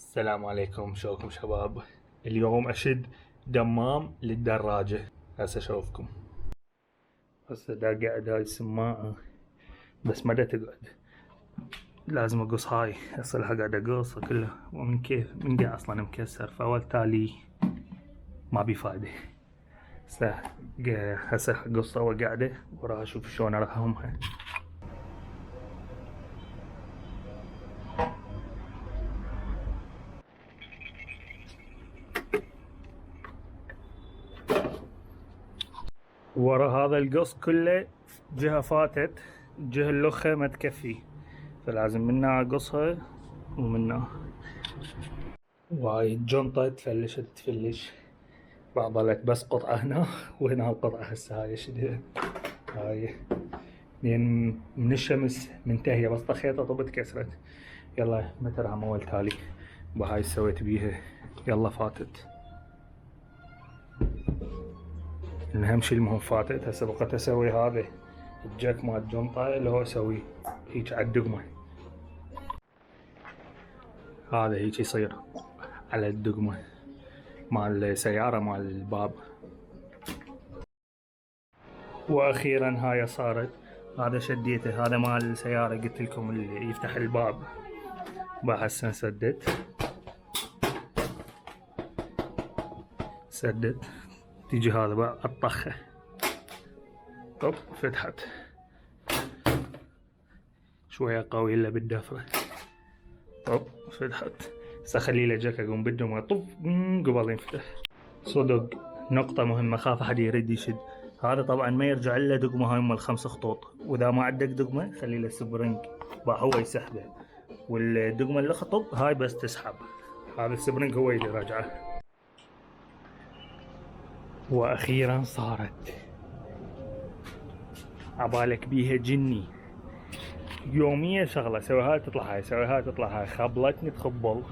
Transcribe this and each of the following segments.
السلام عليكم، شلونكم شباب؟ اليوم اشد دمام للدراجة. هسه اشوفكم. هسه دا قاعد هاي السماعة بس ما دا تقعد، لازم اقص هاي. هسه لها قاعد اقص كلها ومن كيف من قاعد اصلا مكسر، فبالتالي ما بي فايدة. هسه اقصها وقاعدة وراح اشوف شلون ارهمها. ورا هذا القص كله جهة فاتت، جهة اللخة ما تكفي، فلازم منها اقصها ومنها. وهاي الجنطة تفلش ظلت بس قطعة هنا وهنا القطعة. هسه هاي شدها هاي لين من الشمس منتهية، بس طخيتها طبت كسرت. يلا مترها اول تالي وهاي سويت بيها. يلا فاتت، اهم شي المهم فاتت. هسه بقيت اسوي هذا الجاك مال الجنطة اللي هو اسوي هيك على الدقمة. هذا هيك يصير على الدقمة مال السيارة مال الباب. واخيرا هاي صارت. هذا شديته، هذا مال السيارة قلت لكم اللي يفتح الباب. هسه سدت تيجي هذا بقى الطخة. طب فتحت شوية قوي الا بالدفرة. طب فتحت. هسه خلي له جاك اقوم بدهم طب قبل ينفتح. صدق نقطة مهمة، خاف احد يريد يشد. هذا طبعا ما يرجع الا دقمة هاي مال 5 خطوط، واذا ما عندك دقمة خلي له سبرنج بقى هو يسحبه، والدقمة اللي خطب هاي بس تسحب. هذا السبرنج هو اللي يرجعه. واخيرا صارت. عبالك بيها جني يوميا شغلة، سوي هاي تطلع هاي، سوي هاي تطلع هاي. خبلتني تخبل.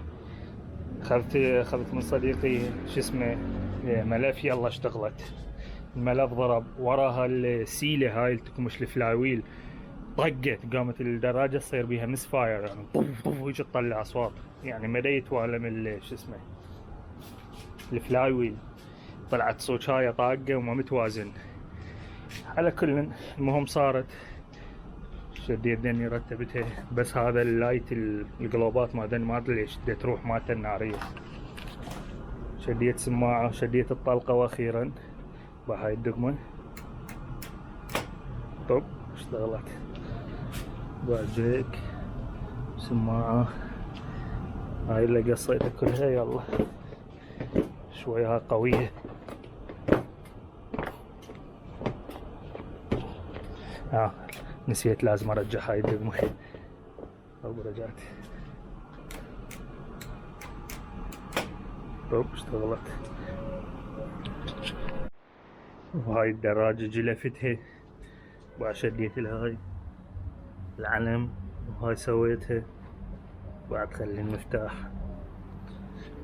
اخذت من صديقي شو اسمه ملف، يلا اشتغلت. الملف ضرب وراها السيلة هاي التكمش الفلاي ويل، طقت قامت الدراجة تصير بيها مس فاير، يعني طف طف هيك تطلع اصوات، يعني ما يتوالى من شو اسمه الفلاي ويل. طلعت صوتشاية طاقة وما متوازن. على كل المهم صارت. شديت دني رتبتها، بس هذا اللايت القلوبات ما ادري ليش تروح مالته النارية. شديت سماعة، شديت الطلقة، واخيرا بهاي الدقمة طب اشتغلت. باجيك سماعة هاي اللي قصيتها كلها. يلا شوية قوية. نسيت لازم ارجع هاي الدقمة. طب رجعت. طب اشتغلت. وهاي الدراجة جلفتها، بعد شديت لها هاي العلم وهاي سويتها. بعد خلي المفتاح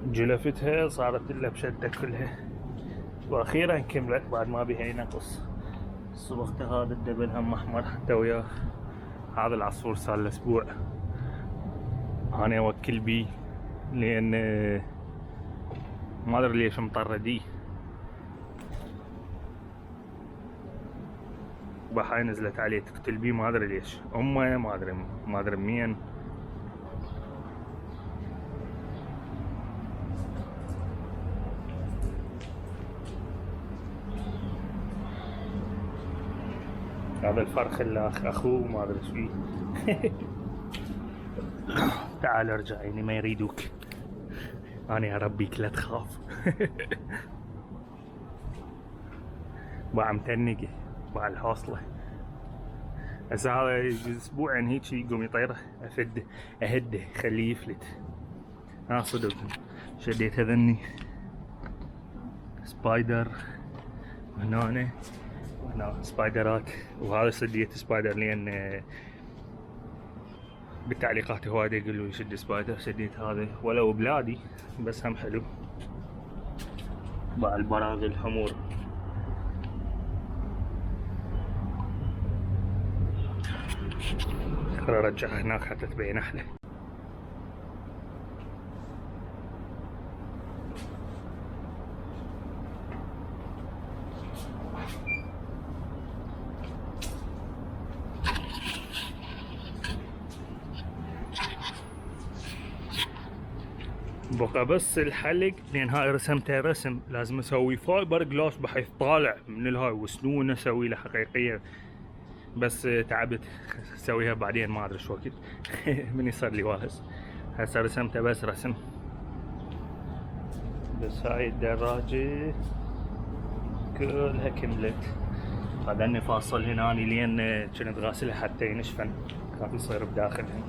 جلفتها، صارت الا بشدة كلها. واخيرا كملت بعد ما بيها ينقص. صبغت هذا الدبل هم احمر حتى وياه. هذا العصفور صار له اسبوع انا اوكل بيه، لان ما ادري ليش مطرديه. بحاي نزلت عليه تقتل بيه، ما ادري ليش. امه ما ادري منين. هذا الفرخ اللي اخوه ما ادري ايش فيه. تعال ارجع، يعني ما يريدوك. انا اربيك لا تخاف. بقى متنقه بقى الحوصله. هسه هذا اسبوعين هيك يقوم يطيره، اهده خليه يفلت. صدق شديت هذني سبايدر هنا سبايدرات. وهذا شديت سبايدر لان بالتعليقات هواي يقولوا يشد سبايدر. شديت هذا ولو بلادي بس هم حلو. بقى البراغي الحمور. ارجعها هناك حتى تبين احلى. بقى بس الحلق، لان هاي رسمتها رسم لازم اسوي فايبر جلاس بحيث طالع من الهاي وسنون اسوي له حقيقيه. بس تعبت اسويها بعدين ما ادري شو وقت من يصير لي واهس. هسه رسمتها بس رسم. بس هاي الدراجة كلها كملت. بعدني فاصل هناني لين كنت غاسلها حتى ينشفن، خاف يصير بداخلها.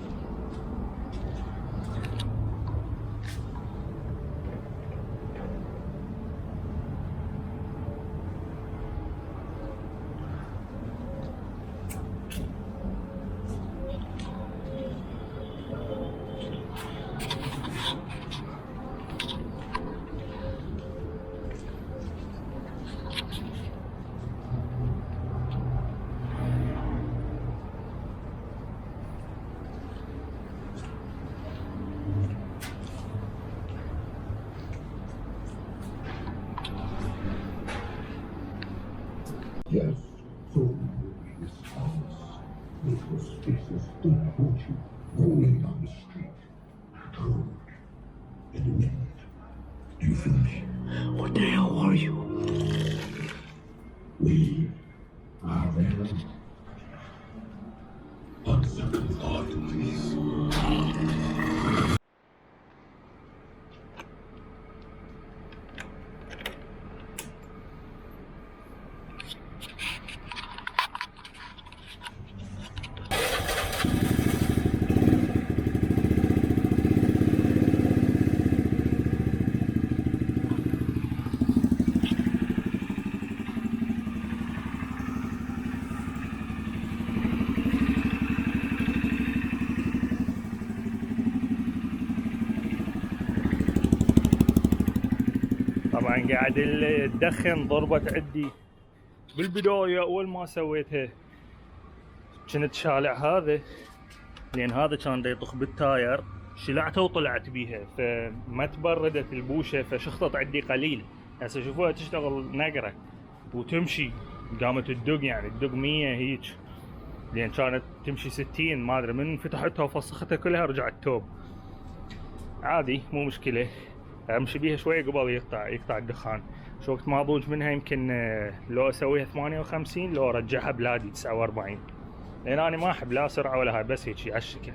Yes, so his house, which was spaces in fortune, rolling down the street, cold in the wind. Do you feel me? What the hell are you? We are random. On second thought, please. طبعا قاعد تدخن ضربت عندي بالبداية اول ما سويتها. كنت شالع هذا لان هذا كان دا يطخ بالتاير، شلعته وطلعت بيها فما تبردت البوشة فشخطت عندي قليل. هسه شوفوها تشتغل نقرة وتمشي، قامت تدق يعني تدق 100 هيج، لان كانت تمشي 60 ما ادري. من فتحتها وفسختها كلها رجعت توب عادي مو مشكلة. امشي بيها شوية قبل يقطع الدخان. شو وقت ما اضوج منها يمكن لو اسويها 58 لو ارجعها بلادي 49، لان انا ما احب لا سرعة ولا هاي، بس هيجي على الشكل.